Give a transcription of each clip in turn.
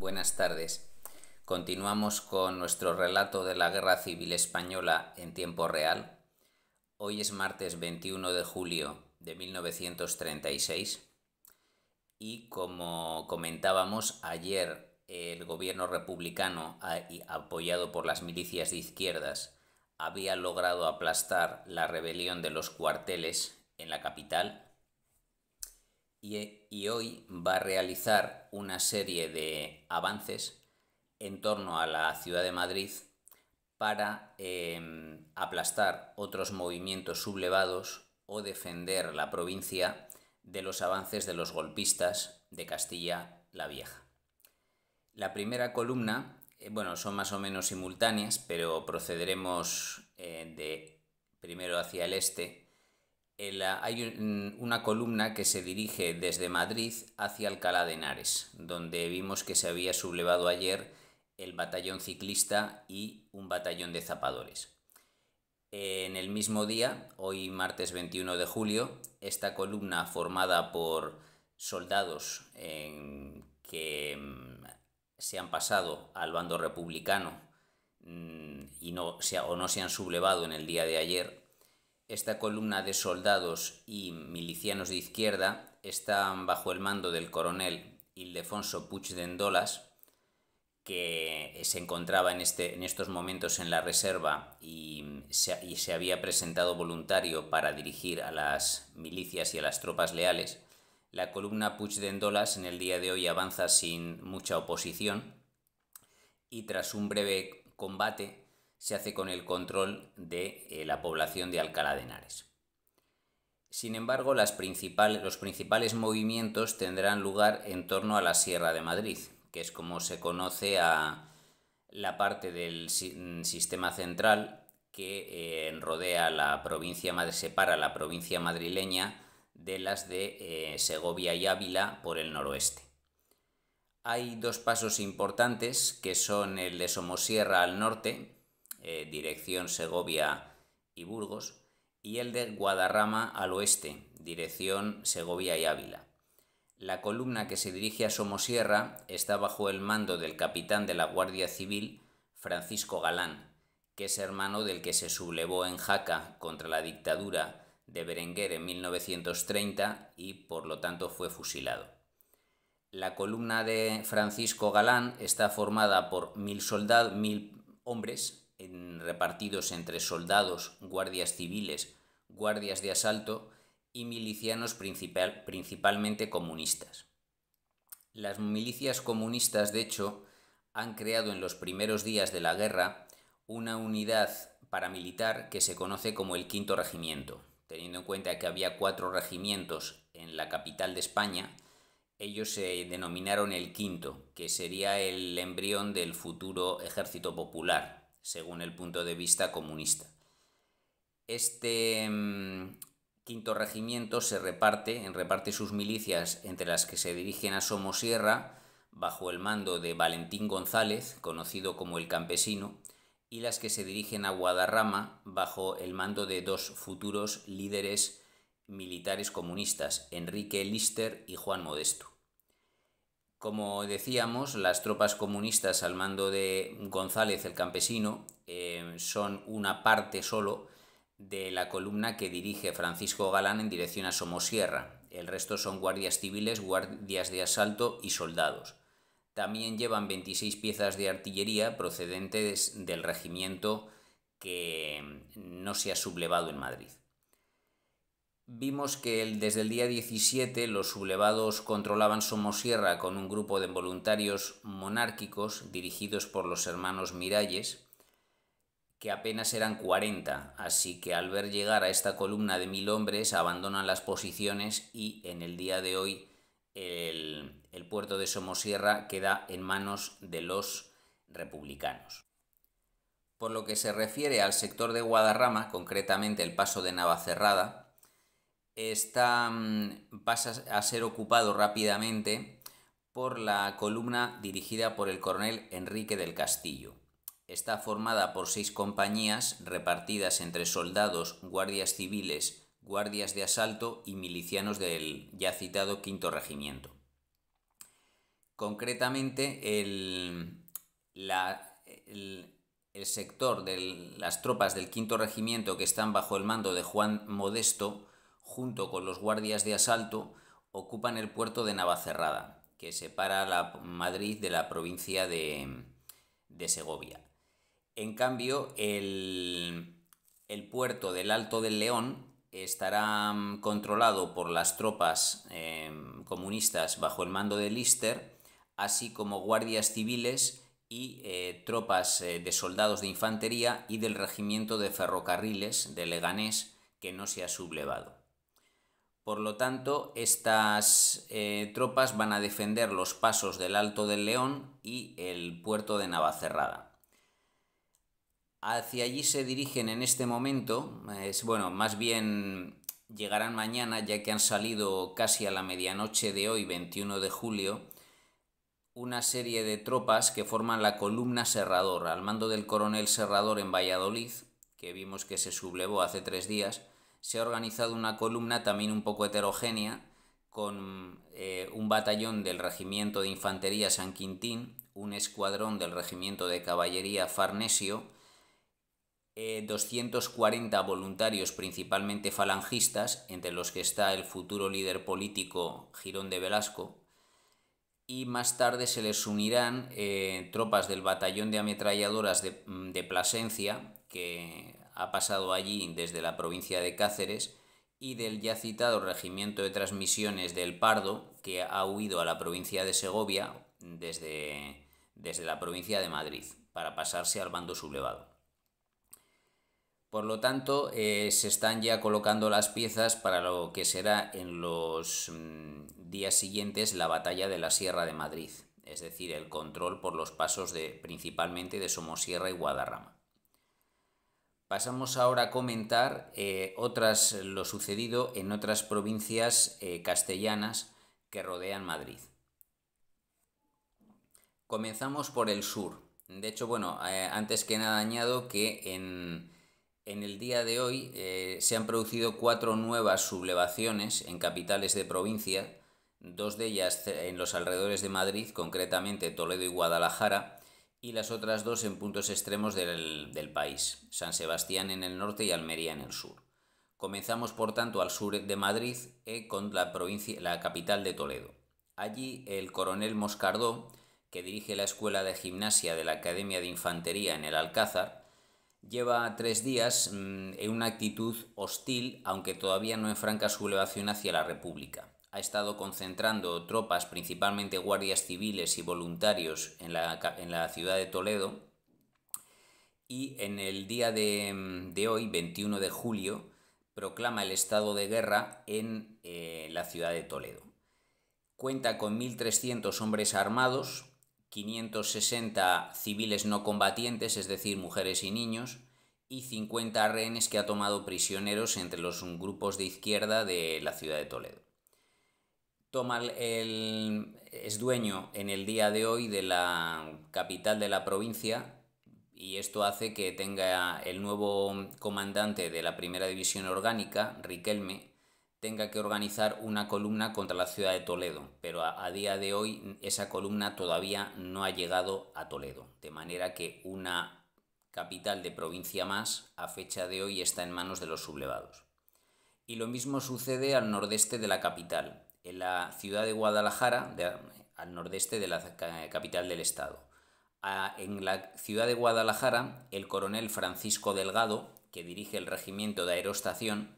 Buenas tardes. Continuamos con nuestro relato de la Guerra Civil Española en tiempo real. Hoy es martes 21 de julio de 1936 y como comentábamos ayer, el gobierno republicano, apoyado por las milicias de izquierdas, había logrado aplastar la rebelión de los cuarteles en la capital. Y hoy va a realizar una serie de avances en torno a la ciudad de Madrid para aplastar otros movimientos sublevados o defender la provincia de los avances de los golpistas de Castilla la Vieja. La primera columna, son más o menos simultáneas, pero procederemos de primero hacia el este. Hay una columna que se dirige desde Madrid hacia Alcalá de Henares, donde vimos que se había sublevado ayer el batallón ciclista y un batallón de zapadores. En el mismo día, hoy martes 21 de julio, esta columna formada por soldados que se han pasado al bando republicano y no se han sublevado en el día de ayer. Esta columna de soldados y milicianos de izquierda está bajo el mando del coronel Ildefonso Puig d'Endolas, que se encontraba en estos momentos en la reserva y se había presentado voluntario para dirigir a las milicias y a las tropas leales. La columna Puig d'Endolas en el día de hoy avanza sin mucha oposición y tras un breve combate se hace con el control de la población de Alcalá de Henares. Sin embargo, los principales movimientos tendrán lugar en torno a la Sierra de Madrid, que es como se conoce a la parte del sistema central que rodea la provincia, separa la provincia madrileña de las de Segovia y Ávila por el noroeste. Hay dos pasos importantes que son el de Somosierra al norte, dirección Segovia y Burgos, y el de Guadarrama al oeste, dirección Segovia y Ávila. La columna que se dirige a Somosierra está bajo el mando del capitán de la Guardia Civil, Francisco Galán, que es hermano del que se sublevó en Jaca contra la dictadura de Berenguer en 1930 y por lo tanto fue fusilado. La columna de Francisco Galán está formada por 1000 hombres repartidos entre soldados, guardias civiles, guardias de asalto y milicianos principalmente comunistas. Las milicias comunistas, de hecho, han creado en los primeros días de la guerra una unidad paramilitar que se conoce como el Quinto Regimiento. Teniendo en cuenta que había 4 regimientos en la capital de España, ellos se denominaron el Quinto, que sería el embrión del futuro Ejército Popular, según el punto de vista comunista. Este Quinto Regimiento reparte sus milicias entre las que se dirigen a Somosierra bajo el mando de Valentín González, conocido como el Campesino, y las que se dirigen a Guadarrama bajo el mando de 2 futuros líderes militares comunistas, Enrique Lister y Juan Modesto. Como decíamos, las tropas comunistas al mando de González el Campesino son una parte solo de la columna que dirige Francisco Galán en dirección a Somosierra. El resto son guardias civiles, guardias de asalto y soldados. También llevan 26 piezas de artillería procedentes del regimiento que no se ha sublevado en Madrid. Vimos que desde el día 17 los sublevados controlaban Somosierra con un grupo de voluntarios monárquicos dirigidos por los hermanos Miralles, que apenas eran 40, así que al ver llegar a esta columna de 1000 hombres abandonan las posiciones y en el día de hoy el puerto de Somosierra queda en manos de los republicanos. Por lo que se refiere al sector de Guadarrama, concretamente el paso de Navacerrada, pasa a ser ocupado rápidamente por la columna dirigida por el coronel Enrique del Castillo. Está formada por 6 compañías repartidas entre soldados, guardias civiles, guardias de asalto y milicianos del ya citado Quinto Regimiento. Concretamente, el sector de las tropas del quinto regimiento, que están bajo el mando de Juan Modesto, junto con los guardias de asalto, ocupan el puerto de Navacerrada, que separa Madrid de la provincia de Segovia. En cambio, el puerto del Alto del León estará controlado por las tropas comunistas bajo el mando de Lister, así como guardias civiles y tropas de soldados de infantería y del regimiento de ferrocarriles de Leganés, que no se ha sublevado. Por lo tanto, estas tropas van a defender los pasos del Alto del León y el puerto de Navacerrada. Hacia allí se dirigen en este momento, más bien llegarán mañana, ya que han salido casi a la medianoche de hoy, 21 de julio, una serie de tropas que forman la columna Serrador, al mando del coronel Serrador en Valladolid, que vimos que se sublevó hace 3 días. Se ha organizado una columna también un poco heterogénea, con un batallón del regimiento de infantería San Quintín, un escuadrón del regimiento de caballería Farnesio, 240 voluntarios principalmente falangistas, entre los que está el futuro líder político Girón de Velasco, y más tarde se les unirán tropas del batallón de ametralladoras de Plasencia, que ha pasado allí desde la provincia de Cáceres, y del ya citado regimiento de transmisiones del Pardo, que ha huido a la provincia de Segovia desde la provincia de Madrid, para pasarse al bando sublevado. Por lo tanto, se están ya colocando las piezas para lo que será en los días siguientes la batalla de la Sierra de Madrid, es decir, el control por los pasos principalmente de Somosierra y Guadarrama. Pasamos ahora a comentar lo sucedido en otras provincias castellanas que rodean Madrid. Comenzamos por el sur. De hecho, antes que nada añado que en el día de hoy se han producido 4 nuevas sublevaciones en capitales de provincia, 2 de ellas en los alrededores de Madrid, concretamente Toledo y Guadalajara, y las otras 2 en puntos extremos del país, San Sebastián en el norte y Almería en el sur. Comenzamos, por tanto, al sur de Madrid con la capital de Toledo. Allí el coronel Moscardó, que dirige la escuela de gimnasia de la Academia de Infantería en el Alcázar, lleva 3 días en una actitud hostil, aunque todavía no en franca sublevación hacia la República. Ha estado concentrando tropas, principalmente guardias civiles y voluntarios, en la ciudad de Toledo, y en el día de hoy, 21 de julio, proclama el estado de guerra en la ciudad de Toledo. Cuenta con 1.300 hombres armados, 560 civiles no combatientes, es decir, mujeres y niños, y 50 rehenes que ha tomado prisioneros entre los grupos de izquierda de la ciudad de Toledo. Es dueño en el día de hoy de la capital de la provincia, y esto hace que tenga el nuevo comandante de la primera división orgánica, Riquelme, tenga que organizar una columna contra la ciudad de Toledo, pero a día de hoy esa columna todavía no ha llegado a Toledo, de manera que una capital de provincia más a fecha de hoy está en manos de los sublevados. Y lo mismo sucede al nordeste de la capital, en la ciudad de Guadalajara, al nordeste de la capital del estado. En la ciudad de Guadalajara, el coronel Francisco Delgado, que dirige el regimiento de aerostación,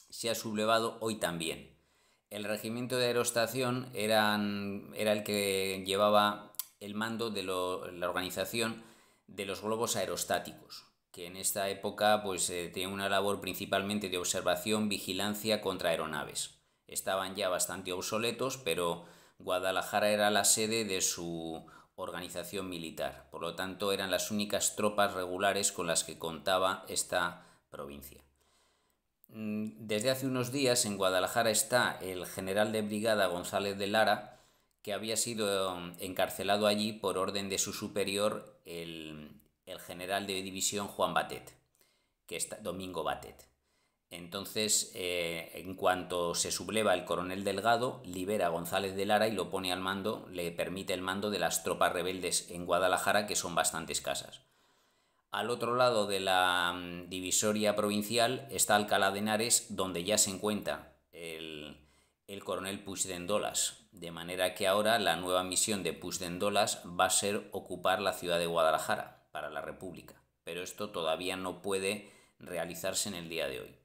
se ha sublevado hoy también. El regimiento de aerostación era el que llevaba el mando de la organización de los globos aerostáticos, que en esta época tenía una labor principalmente de observación, vigilancia contra aeronaves. Estaban ya bastante obsoletos, pero Guadalajara era la sede de su organización militar. Por lo tanto, eran las únicas tropas regulares con las que contaba esta provincia. Desde hace unos días en Guadalajara está el general de brigada González de Lara, que había sido encarcelado allí por orden de su superior, el general de división Juan Batet, Domingo Batet. Entonces, en cuanto se subleva el coronel Delgado, libera a González de Lara y lo pone al mando, le permite el mando de las tropas rebeldes en Guadalajara, que son bastante escasas. Al otro lado de la divisoria provincial está Alcalá de Henares, donde ya se encuentra el coronel Puigdendolas, de manera que ahora la nueva misión de Puigdendolas va a ser ocupar la ciudad de Guadalajara para la República, pero esto todavía no puede realizarse en el día de hoy.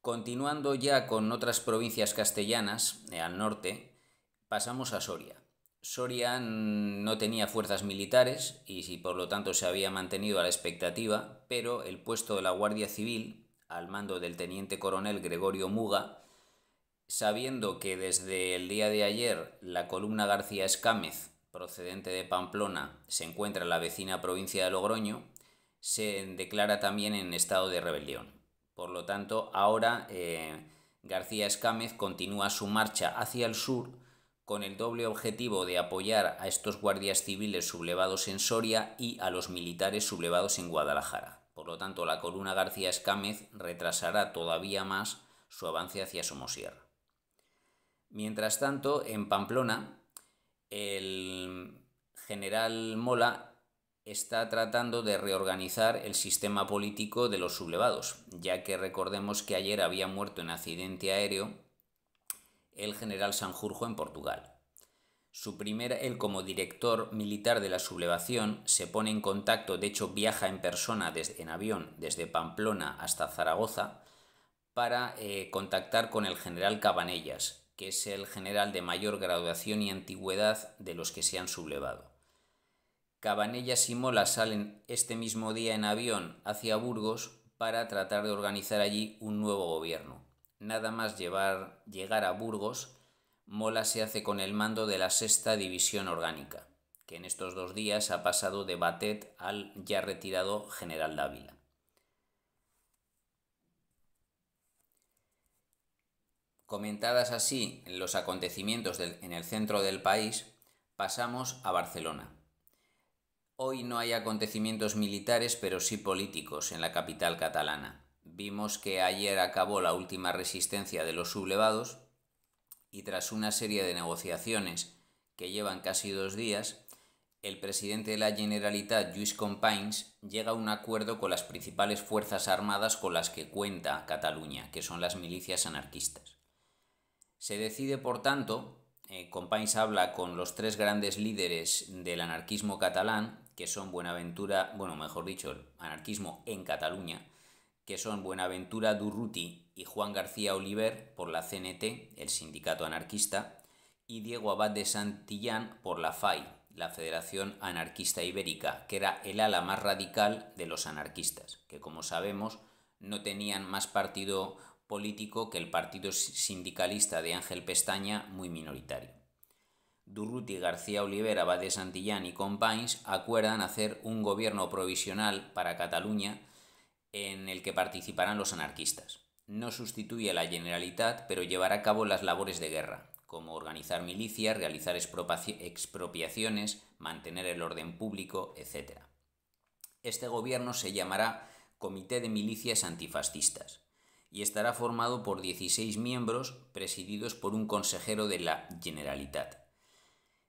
Continuando ya con otras provincias castellanas al norte, pasamos a Soria. Soria no tenía fuerzas militares y por lo tanto se había mantenido a la expectativa, pero el puesto de la Guardia Civil, al mando del teniente coronel Gregorio Muga, sabiendo que desde el día de ayer la columna García Escámez, procedente de Pamplona, se encuentra en la vecina provincia de Logroño, se declara también en estado de rebelión. Por lo tanto, ahora García Escámez continúa su marcha hacia el sur con el doble objetivo de apoyar a estos guardias civiles sublevados en Soria y a los militares sublevados en Guadalajara. Por lo tanto, la columna García Escámez retrasará todavía más su avance hacia Somosierra. Mientras tanto, en Pamplona, el general Mola está tratando de reorganizar el sistema político de los sublevados, ya que recordemos que ayer había muerto en accidente aéreo el general Sanjurjo en Portugal. Él como director militar de la sublevación se pone en contacto, de hecho viaja en persona en avión desde Pamplona hasta Zaragoza para contactar con el general Cabanellas, que es el general de mayor graduación y antigüedad de los que se han sublevado. Cabanellas y Mola salen este mismo día en avión hacia Burgos para tratar de organizar allí un nuevo gobierno. Nada más llegar a Burgos, Mola se hace con el mando de la 6ª División Orgánica, que en estos 2 días ha pasado de Batet al ya retirado general Dávila. Comentadas así los acontecimientos en el centro del país, pasamos a Barcelona. Hoy no hay acontecimientos militares, pero sí políticos en la capital catalana. Vimos que ayer acabó la última resistencia de los sublevados y tras una serie de negociaciones que llevan casi 2 días, el presidente de la Generalitat, Lluís Companys, llega a un acuerdo con las principales fuerzas armadas con las que cuenta Cataluña, que son las milicias anarquistas. Se decide, por tanto, Companys habla con los 3 grandes líderes del anarquismo catalán, que son Buenaventura, el anarquismo en Cataluña, que son Buenaventura Durruti y Juan García Oliver por la CNT, el sindicato anarquista, y Diego Abad de Santillán por la FAI, la Federación Anarquista Ibérica, que era el ala más radical de los anarquistas, que como sabemos no tenían más partido político que el partido sindicalista de Ángel Pestaña, muy minoritario. Durruti, García Oliver, Abad de Santillán y Companys acuerdan hacer un gobierno provisional para Cataluña en el que participarán los anarquistas. No sustituye a la Generalitat, pero llevará a cabo las labores de guerra, como organizar milicias, realizar expropiaciones, mantener el orden público, etc. Este gobierno se llamará Comité de Milicias Antifascistas y estará formado por 16 miembros presididos por un consejero de la Generalitat.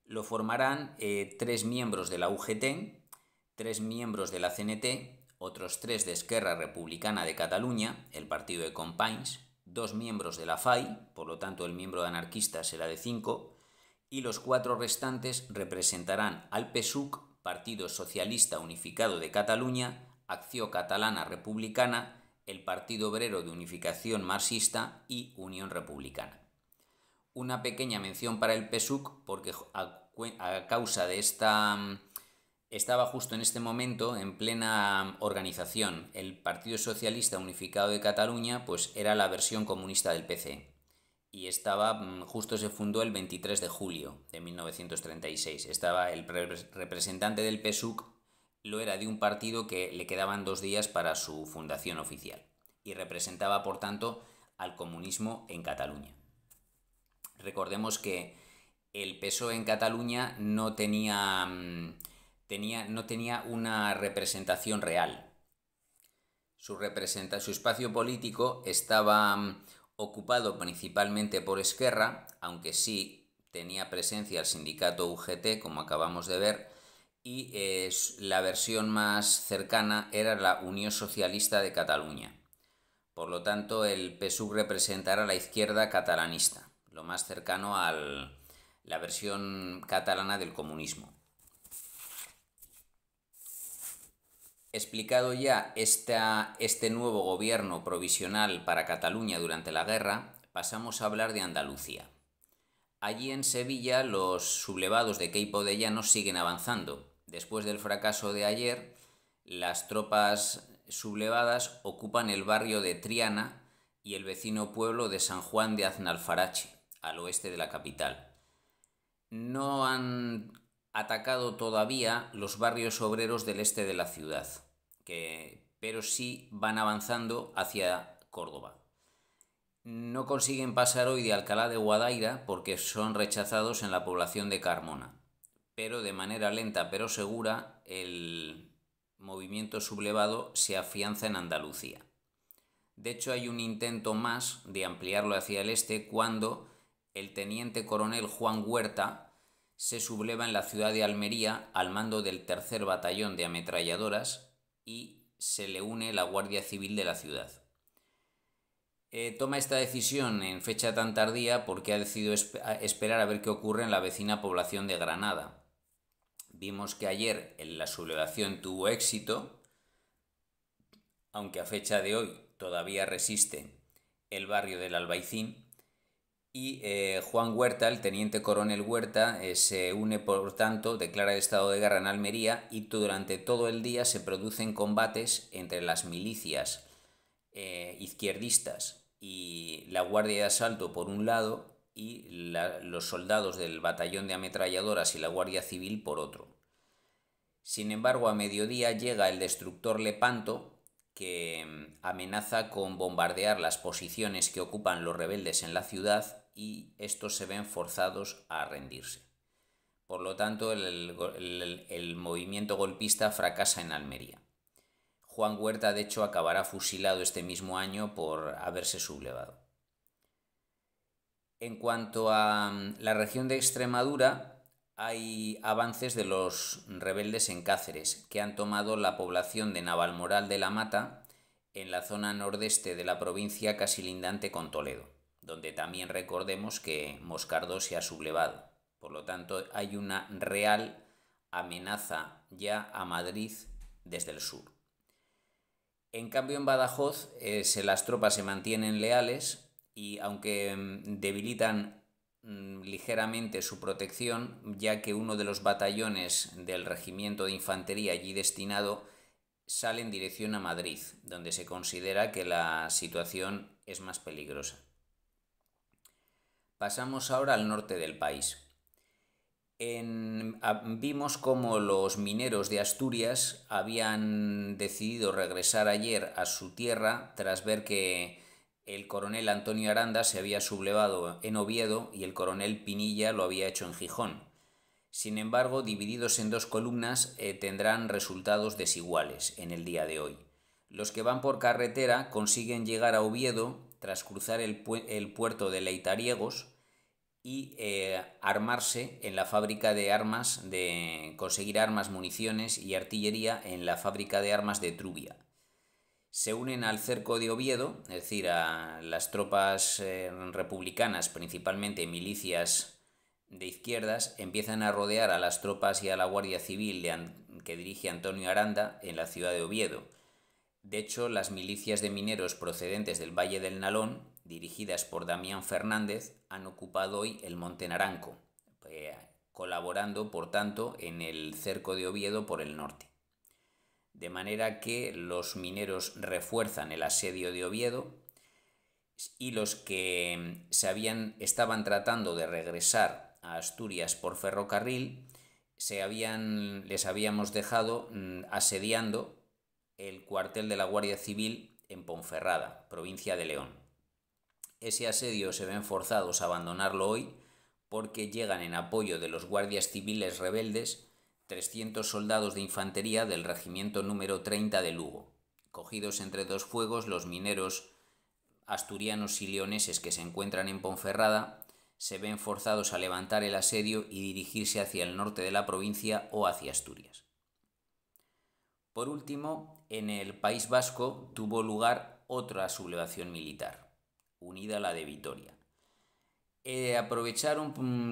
Lo formarán 3 miembros de la UGT, 3 miembros de la CNT, otros 3 de Esquerra Republicana de Cataluña, el partido de Companys, 2 miembros de la FAI, por lo tanto el miembro de anarquista será de 5, y los 4 restantes representarán al PSUC, Partido Socialista Unificado de Cataluña, Acció Catalana Republicana, el Partido Obrero de Unificación Marxista y Unión Republicana. Una pequeña mención para el PSUC porque a causa de estaba justo en este momento en plena organización. El Partido Socialista Unificado de Cataluña pues era la versión comunista del PC y justo se fundó el 23 de julio de 1936. Estaba el representante del PSUC, lo era de un partido que le quedaban 2 días para su fundación oficial y representaba por tanto al comunismo en Cataluña. Recordemos que el PSOE en Cataluña no tenía una representación real. Su espacio político estaba ocupado principalmente por Esquerra, aunque sí tenía presencia el sindicato UGT, como acabamos de ver, y la versión más cercana era la Unión Socialista de Cataluña. Por lo tanto, el PSUV representará la izquierda catalanista, lo más cercano a la versión catalana del comunismo. Explicado ya este nuevo gobierno provisional para Cataluña durante la guerra, pasamos a hablar de Andalucía. Allí en Sevilla los sublevados de Queipo de Llanos siguen avanzando. Después del fracaso de ayer, las tropas sublevadas ocupan el barrio de Triana y el vecino pueblo de San Juan de Aznalfarache, al oeste de la capital. No han atacado todavía los barrios obreros del este de la ciudad, pero sí van avanzando hacia Córdoba. No consiguen pasar hoy de Alcalá de Guadaira porque son rechazados en la población de Carmona, pero de manera lenta pero segura el movimiento sublevado se afianza en Andalucía. De hecho, hay un intento más de ampliarlo hacia el este cuando el teniente coronel Juan Huerta se subleva en la ciudad de Almería al mando del 3er batallón de ametralladoras y se le une la Guardia Civil de la ciudad. Toma esta decisión en fecha tan tardía porque ha decidido esperar a ver qué ocurre en la vecina población de Granada. Vimos que ayer la sublevación tuvo éxito, aunque a fecha de hoy todavía resiste el barrio del Albaicín, y Juan Huerta, el teniente coronel Huerta, se une, por tanto, declara el estado de guerra en Almería y durante todo el día se producen combates entre las milicias izquierdistas y la Guardia de Asalto por un lado y los soldados del batallón de ametralladoras y la Guardia Civil por otro. Sin embargo, a mediodía llega el destructor Lepanto, que amenaza con bombardear las posiciones que ocupan los rebeldes en la ciudad y estos se ven forzados a rendirse. Por lo tanto, el movimiento golpista fracasa en Almería. Juan Huerta, de hecho, acabará fusilado este mismo año por haberse sublevado. En cuanto a la región de Extremadura, hay avances de los rebeldes en Cáceres, que han tomado la población de Navalmoral de la Mata, en la zona nordeste de la provincia casi lindante con Toledo, donde también recordemos que Moscardó se ha sublevado. Por lo tanto, hay una real amenaza ya a Madrid desde el sur. En cambio, en Badajoz las tropas se mantienen leales y aunque debilitan ligeramente su protección, ya que uno de los batallones del regimiento de infantería allí destinado sale en dirección a Madrid, donde se considera que la situación es más peligrosa. Pasamos ahora al norte del país. Vimos cómo los mineros de Asturias habían decidido regresar ayer a su tierra tras ver que el coronel Antonio Aranda se había sublevado en Oviedo y el coronel Pinilla lo había hecho en Gijón. Sin embargo, divididos en dos columnas, tendrán resultados desiguales en el día de hoy. Los que van por carretera consiguen llegar a Oviedo tras cruzar el puerto de Leitariegos y armarse en la fábrica de armas, conseguir armas, municiones y artillería en la fábrica de armas de Trubia. Se unen al cerco de Oviedo, es decir, a las tropas republicanas, principalmente milicias de izquierdas, empiezan a rodear a las tropas y a la Guardia Civil que dirige Antonio Aranda en la ciudad de Oviedo. De hecho, las milicias de mineros procedentes del Valle del Nalón, dirigidas por Damián Fernández, han ocupado hoy el Monte Naranco, colaborando, por tanto, en el cerco de Oviedo por el norte. De manera que los mineros refuerzan el asedio de Oviedo y los que estaban tratando de regresar a Asturias por ferrocarril les habíamos dejado asediando el cuartel de la Guardia Civil en Ponferrada, provincia de León. Ese asedio se ven forzados a abandonarlo hoy porque llegan en apoyo de los guardias civiles rebeldes 300 soldados de infantería del regimiento número 30 de Lugo, Cogidos entre dos fuegos, los mineros asturianos y leoneses que se encuentran en Ponferrada se ven forzados a levantar el asedio y dirigirse hacia el norte de la provincia o hacia Asturias. Por último, en el País Vasco tuvo lugar otra sublevación militar, unida a la de Vitoria.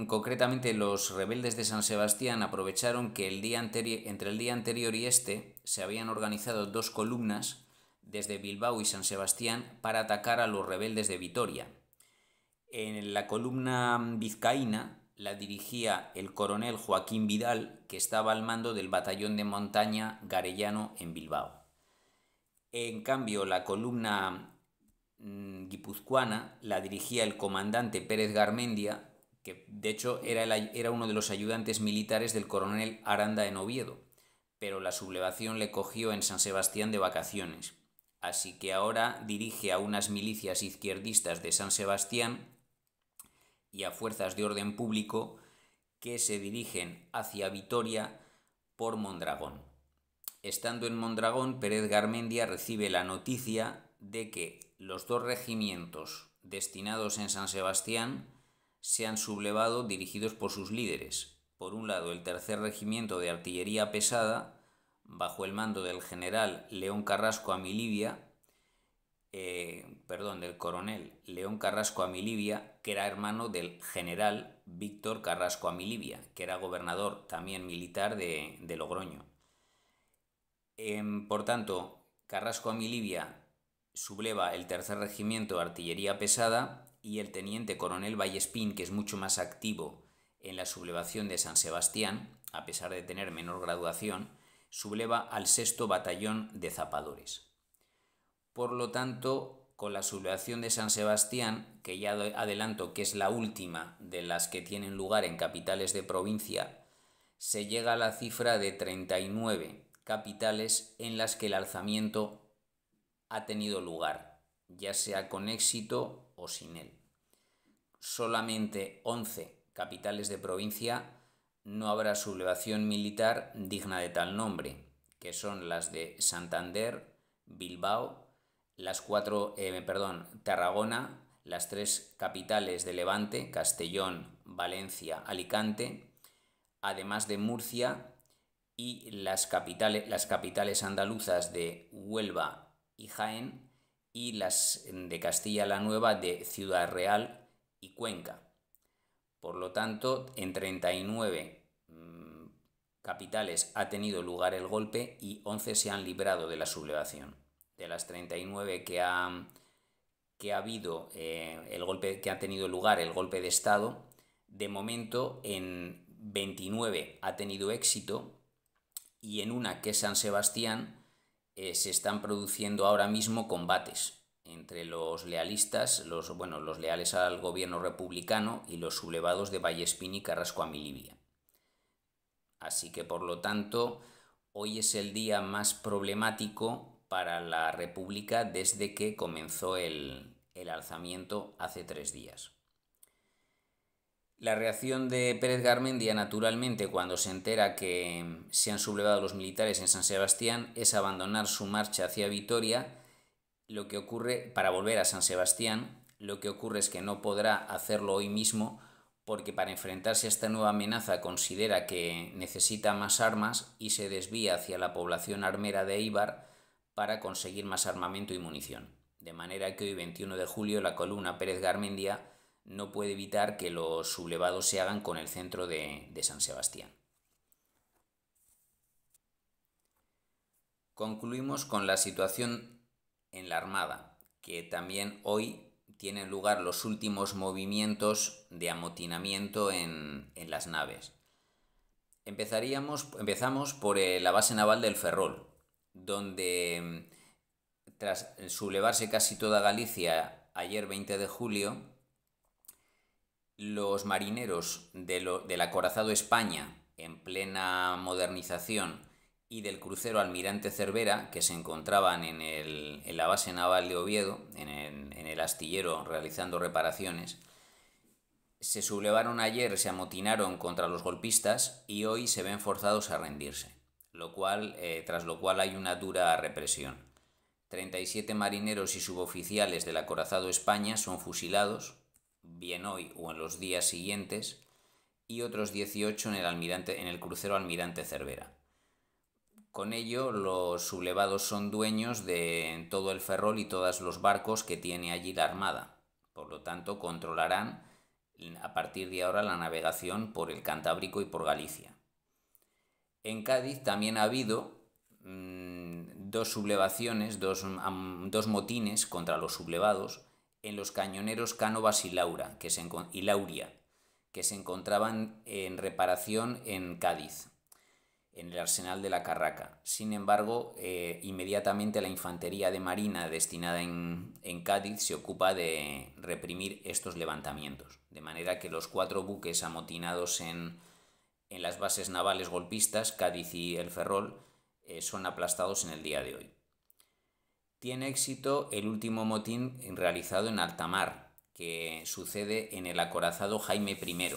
Concretamente los rebeldes de San Sebastián aprovecharon que entre el día anterior y este se habían organizado dos columnas desde Bilbao y San Sebastián para atacar a los rebeldes de Vitoria. En la columna vizcaína la dirigía el coronel Joaquín Vidal, que estaba al mando del batallón de montaña Garellano en Bilbao. En cambio, la columna guipuzcoana la dirigía el comandante Pérez Garmendia, que de hecho era uno de los ayudantes militares del coronel Aranda en Oviedo, pero la sublevación le cogió en San Sebastián de vacaciones, así que ahora dirige a unas milicias izquierdistas de San Sebastián y a fuerzas de orden público que se dirigen hacia Vitoria por Mondragón. Estando en Mondragón, Pérez Garmendia recibe la noticia de que los dos regimientos destinados en San Sebastián se han sublevado dirigidos por sus líderes. Por un lado, el tercer regimiento de artillería pesada, bajo el mando del general León Carrasco Amilibia, del coronel León Carrasco Amilibia, que era hermano del general Víctor Carrasco Amilibia, que era gobernador también militar de Logroño. Por tanto, Carrasco Amilibia subleva el tercer regimiento de artillería pesada y el teniente coronel Vallespín, que es mucho más activo en la sublevación de San Sebastián, a pesar de tener menor graduación, subleva al sexto batallón de zapadores. Por lo tanto, con la sublevación de San Sebastián, que ya adelanto que es la última de las que tienen lugar en capitales de provincia, se llega a la cifra de 39 capitales en las que el alzamiento ha tenido lugar, ya sea con éxito o sin él. Solamente 11 capitales de provincia no habrá sublevación militar digna de tal nombre, que son las de Santander, Bilbao, Tarragona, las tres capitales de Levante, Castellón, Valencia, Alicante, además de Murcia, y las capitales andaluzas de Huelva y Jaén, y las de Castilla la Nueva de Ciudad Real y Cuenca. Por lo tanto, en 39 capitales ha tenido lugar el golpe y 11 se han librado de la sublevación. De las 39 que ha habido el golpe que ha tenido lugar, el golpe de Estado, de momento en 29 ha tenido éxito y en una, que es San Sebastián, se están produciendo ahora mismo combates entre los lealistas, los leales al gobierno republicano, y los sublevados de Vallespín y Carrasco Amilibia. Así que, por lo tanto, hoy es el día más problemático para la República desde que comenzó el alzamiento hace 3 días. La reacción de Pérez Garmendia, naturalmente, cuando se entera que se han sublevado los militares en San Sebastián, es abandonar su marcha hacia Vitoria. Lo que ocurre, para volver a San Sebastián, lo que ocurre es que no podrá hacerlo hoy mismo, porque para enfrentarse a esta nueva amenaza considera que necesita más armas y se desvía hacia la población armera de Éibar para conseguir más armamento y munición. De manera que hoy, 21 de julio, la columna Pérez Garmendia no puede evitar que los sublevados se hagan con el centro de San Sebastián. Concluimos con la situación en la Armada, que también hoy tienen lugar los últimos movimientos de amotinamiento en las naves. Empezamos por la base naval del Ferrol, donde tras sublevarse casi toda Galicia ayer 20 de julio, los marineros del acorazado España, en plena modernización, y del crucero Almirante Cervera, que se encontraban en la base naval de Oviedo, en el astillero, realizando reparaciones, se sublevaron ayer, se amotinaron contra los golpistas y hoy se ven forzados a rendirse, tras lo cual hay una dura represión. 37 marineros y suboficiales del acorazado España son fusilados, bien hoy o en los días siguientes, y otros 18 en el crucero Almirante Cervera. Con ello, los sublevados son dueños de todo el Ferrol y todos los barcos que tiene allí la Armada. Por lo tanto, controlarán a partir de ahora la navegación por el Cantábrico y por Galicia. En Cádiz también ha habido dos sublevaciones, dos motines contra los sublevados en los cañoneros Cánovas y Lauria, que se encontraban en reparación en Cádiz, en el arsenal de la Carraca. Sin embargo, inmediatamente la infantería de marina destinada en Cádiz se ocupa de reprimir estos levantamientos, de manera que los 4 buques amotinados en las bases navales golpistas, Cádiz y el Ferrol, son aplastados en el día de hoy. Tiene éxito el último motín realizado en alta mar, que sucede en el acorazado Jaime I.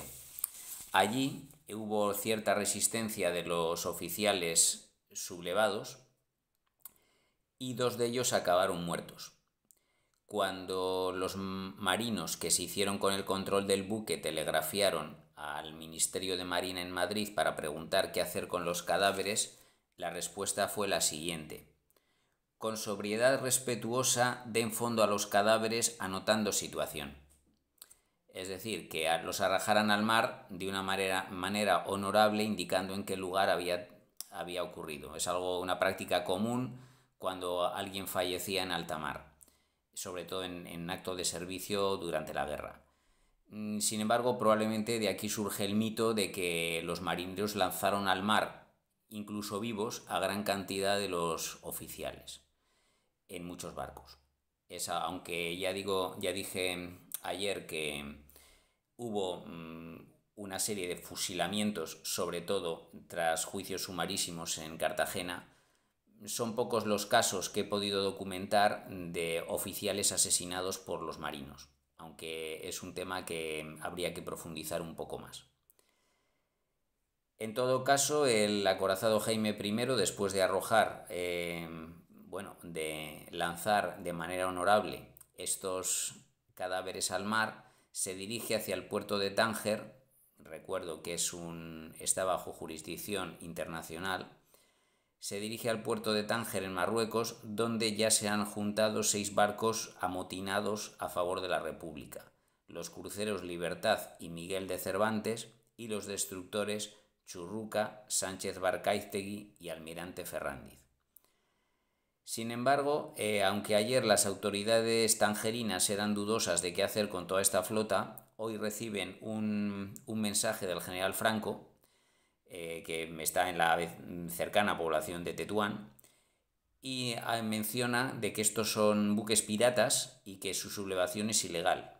Allí hubo cierta resistencia de los oficiales sublevados y 2 de ellos acabaron muertos. Cuando los marinos que se hicieron con el control del buque telegrafiaron al Ministerio de Marina en Madrid para preguntar qué hacer con los cadáveres, la respuesta fue la siguiente: con sobriedad respetuosa den fondo a los cadáveres anotando situación. Es decir, que los arrojaran al mar de una manera honorable, indicando en qué lugar había ocurrido. Es una práctica común cuando alguien fallecía en alta mar, sobre todo en acto de servicio durante la guerra. Sin embargo, probablemente de aquí surge el mito de que los marineros lanzaron al mar, incluso vivos, a gran cantidad de los oficiales en muchos barcos. Aunque ya dije ayer que hubo una serie de fusilamientos, sobre todo tras juicios sumarísimos en Cartagena, son pocos los casos que he podido documentar de oficiales asesinados por los marinos, aunque es un tema que habría que profundizar un poco más. En todo caso, el acorazado Jaime I, después de de lanzar de manera honorable estos cadáveres al mar, se dirige hacia el puerto de Tánger. Recuerdo que está bajo jurisdicción internacional. Se dirige al puerto de Tánger en Marruecos, donde ya se han juntado 6 barcos amotinados a favor de la República: los cruceros Libertad y Miguel de Cervantes y los destructores Churruca, Sánchez Barcaiztegui y Almirante Ferrandiz. Sin embargo, aunque ayer las autoridades tangerinas eran dudosas de qué hacer con toda esta flota, hoy reciben un mensaje del general Franco, que está en la cercana población de Tetuán, y menciona de que estos son buques piratas y que su sublevación es ilegal.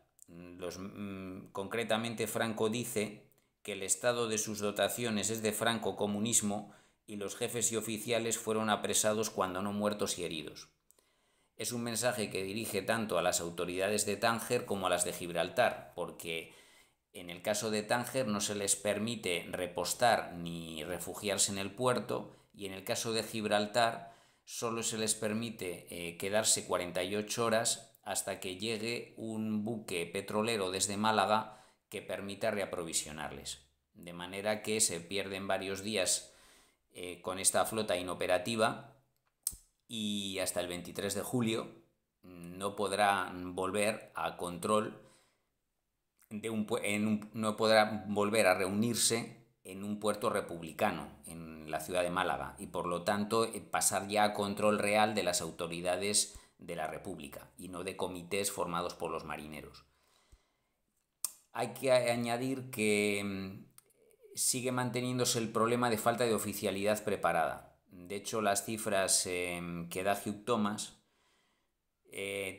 Concretamente, Franco dice que el estado de sus dotaciones es de francocomunismo y los jefes y oficiales fueron apresados cuando no muertos y heridos. Es un mensaje que dirige tanto a las autoridades de Tánger como a las de Gibraltar, porque en el caso de Tánger no se les permite repostar ni refugiarse en el puerto, y en el caso de Gibraltar solo se les permite quedarse 48 horas hasta que llegue un buque petrolero desde Málaga que permita reaprovisionarles. De manera que se pierden varios días con esta flota inoperativa, y hasta el 23 de julio no podrá volver a control no podrá volver a reunirse en un puerto republicano en la ciudad de Málaga, y por lo tanto pasar ya a control real de las autoridades de la República y no de comités formados por los marineros. Hay que añadir que sigue manteniéndose el problema de falta de oficialidad preparada. De hecho, las cifras que da Hugh Thomas,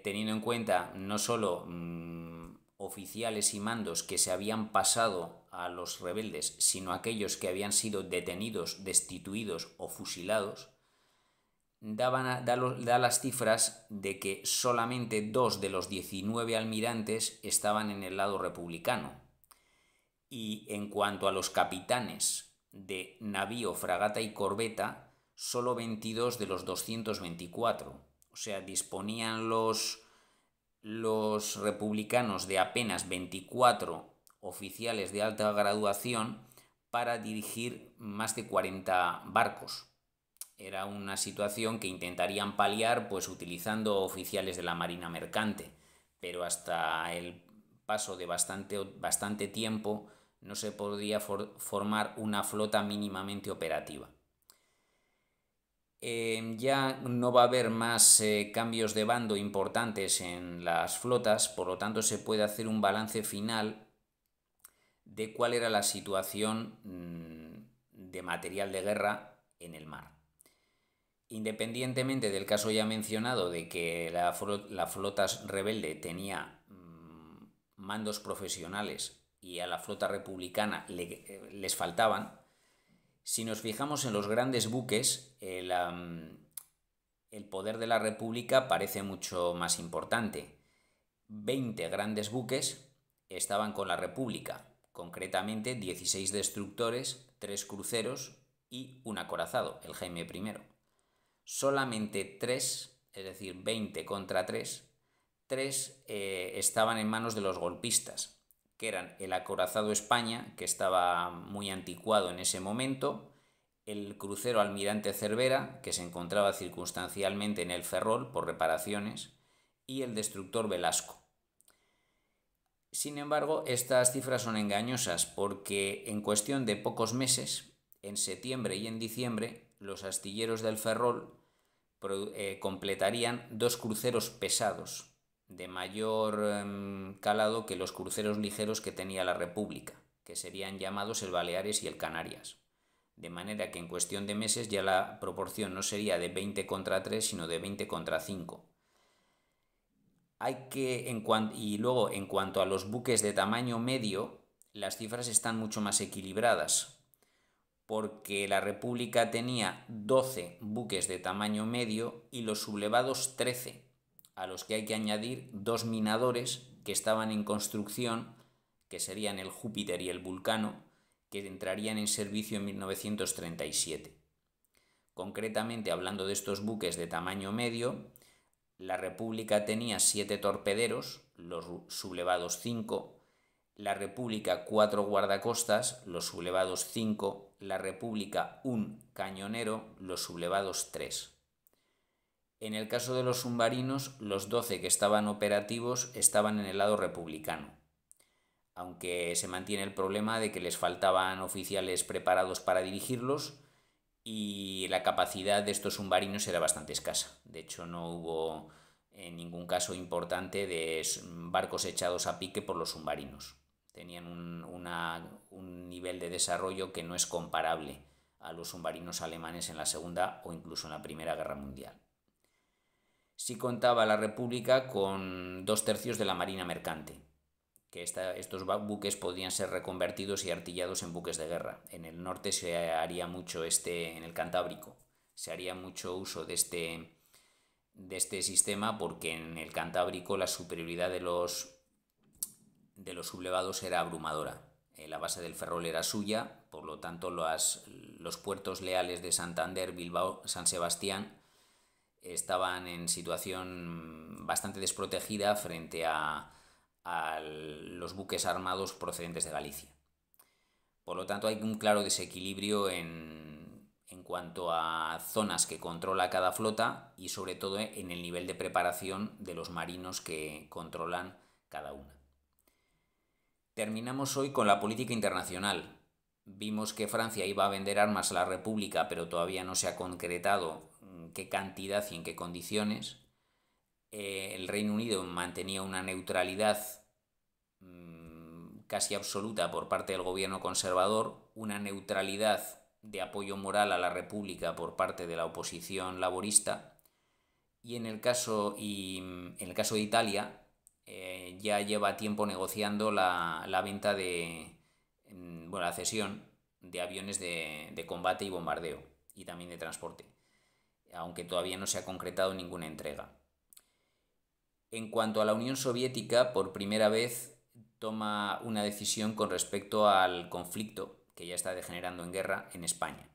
teniendo en cuenta no solo oficiales y mandos que se habían pasado a los rebeldes, sino aquellos que habían sido detenidos, destituidos o fusilados, da las cifras de que solamente 2 de los 19 almirantes estaban en el lado republicano. Y en cuanto a los capitanes de navío, fragata y corbeta, solo 22 de los 224. O sea, disponían los republicanos de apenas 24 oficiales de alta graduación para dirigir más de 40 barcos. Era una situación que intentarían paliar pues utilizando oficiales de la Marina Mercante, pero hasta el paso de bastante tiempo no se podía formar una flota mínimamente operativa. Ya no va a haber más cambios de bando importantes en las flotas, por lo tanto se puede hacer un balance final de cuál era la situación de material de guerra en el mar. Independientemente del caso ya mencionado de que la flota rebelde tenía mandos profesionales y a la flota republicana les faltaban, si nos fijamos en los grandes buques, el poder de la República parece mucho más importante. 20 grandes buques estaban con la República, concretamente 16 destructores, 3 cruceros y un acorazado, el Jaime I. Solamente 3, es decir, 20 contra 3 estaban en manos de los golpistas, que eran el acorazado España, que estaba muy anticuado en ese momento, el crucero Almirante Cervera, que se encontraba circunstancialmente en el Ferrol por reparaciones, y el destructor Velasco. Sin embargo, estas cifras son engañosas porque en cuestión de pocos meses, en septiembre y en diciembre, los astilleros del Ferrol completarían 2 cruceros pesados de mayor calado que los cruceros ligeros que tenía la República, que serían llamados el Baleares y el Canarias. De manera que en cuestión de meses ya la proporción no sería de 20 contra 3, sino de 20 contra 5. Y luego, en cuanto a los buques de tamaño medio, las cifras están mucho más equilibradas, porque la República tenía 12 buques de tamaño medio y los sublevados 13, a los que hay que añadir 2 minadores que estaban en construcción, que serían el Júpiter y el Vulcano, que entrarían en servicio en 1937. Concretamente, hablando de estos buques de tamaño medio, la República tenía 7 torpederos, los sublevados 5, la República 4 guardacostas, los sublevados 5, la República 1 cañonero, los sublevados 3. En el caso de los submarinos, los 12 que estaban operativos estaban en el lado republicano, aunque se mantiene el problema de que les faltaban oficiales preparados para dirigirlos y la capacidad de estos submarinos era bastante escasa. De hecho, no hubo en ningún caso importante de barcos echados a pique por los submarinos. Tenían un nivel de desarrollo que no es comparable a los submarinos alemanes en la Segunda o incluso en la Primera Guerra Mundial. Sí contaba la República con 2/3 de la Marina Mercante, que estos buques podían ser reconvertidos y artillados en buques de guerra. En el norte se haría mucho en el Cantábrico, se haría mucho uso de este sistema porque en el Cantábrico la superioridad de los sublevados era abrumadora. La base del Ferrol era suya, por lo tanto los puertos leales de Santander, Bilbao, San Sebastián estaban en situación bastante desprotegida frente a los buques armados procedentes de Galicia. Por lo tanto, hay un claro desequilibrio en cuanto a zonas que controla cada flota y sobre todo en el nivel de preparación de los marinos que controlan cada una. Terminamos hoy con la política internacional. Vimos que Francia iba a vender armas a la República, pero todavía no se ha concretado qué cantidad y en qué condiciones. El Reino Unido mantenía una neutralidad casi absoluta por parte del gobierno conservador, una neutralidad de apoyo moral a la República por parte de la oposición laborista, y en el caso de Italia ya lleva tiempo negociando la venta la cesión de aviones de combate y bombardeo y también de transporte, aunque todavía no se ha concretado ninguna entrega. En cuanto a la Unión Soviética, por primera vez toma una decisión con respecto al conflicto que ya está degenerando en guerra en España.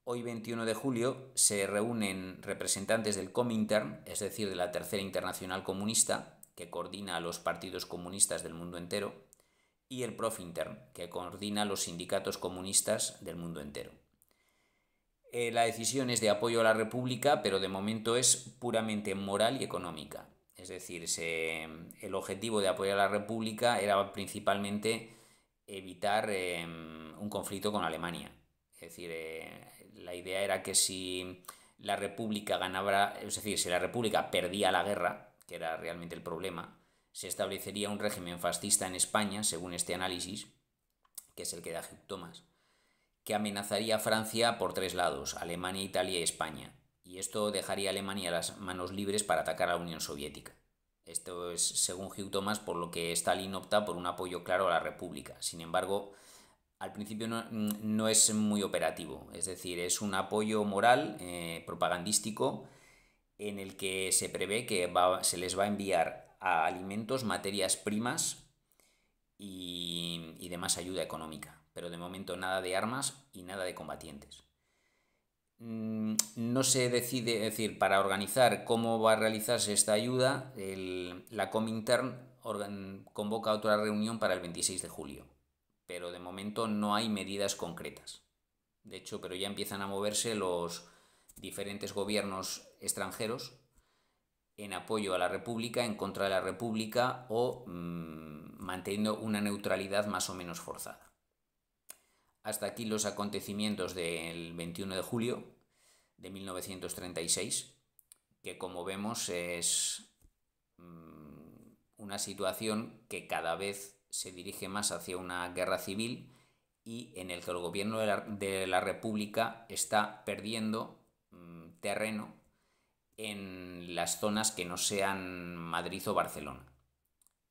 Hoy 21 de julio se reúnen representantes del Comintern, es decir, de la Tercera Internacional Comunista, que coordina a los partidos comunistas del mundo entero, y el Profintern, que coordina a los sindicatos comunistas del mundo entero. La decisión es de apoyo a la República, pero de momento es puramente moral y económica. Es decir, el objetivo de apoyar a la República era principalmente evitar un conflicto con Alemania. Es decir, la idea era que si la República ganaba, es decir, si la República perdía la guerra, que era realmente el problema, se establecería un régimen fascista en España, según este análisis, que es el que da Hugh Thomas, que amenazaría a Francia por tres lados: Alemania, Italia y España. Y esto dejaría a Alemania las manos libres para atacar a la Unión Soviética. Esto es, según Hugh Thomas, por lo que Stalin opta por un apoyo claro a la República. Sin embargo, al principio no es muy operativo, es decir, es un apoyo moral, propagandístico, en el que se prevé que se les va a enviar a alimentos, materias primas y demás ayuda económica, pero de momento nada de armas y nada de combatientes. No se decide, es decir, para organizar cómo va a realizarse esta ayuda, la Comintern convoca otra reunión para el 26 de julio, pero de momento no hay medidas concretas. De hecho, pero ya empiezan a moverse los diferentes gobiernos extranjeros en apoyo a la República, en contra de la República o manteniendo una neutralidad más o menos forzada. Hasta aquí los acontecimientos del 21 de julio de 1936, que como vemos es una situación que cada vez se dirige más hacia una guerra civil y en el que el gobierno de la República está perdiendo terreno en las zonas que no sean Madrid o Barcelona.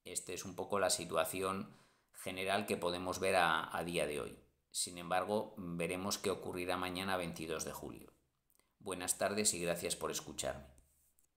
Esta es un poco la situación general que podemos ver a día de hoy. Sin embargo, veremos qué ocurrirá mañana 22 de julio. Buenas tardes y gracias por escucharme.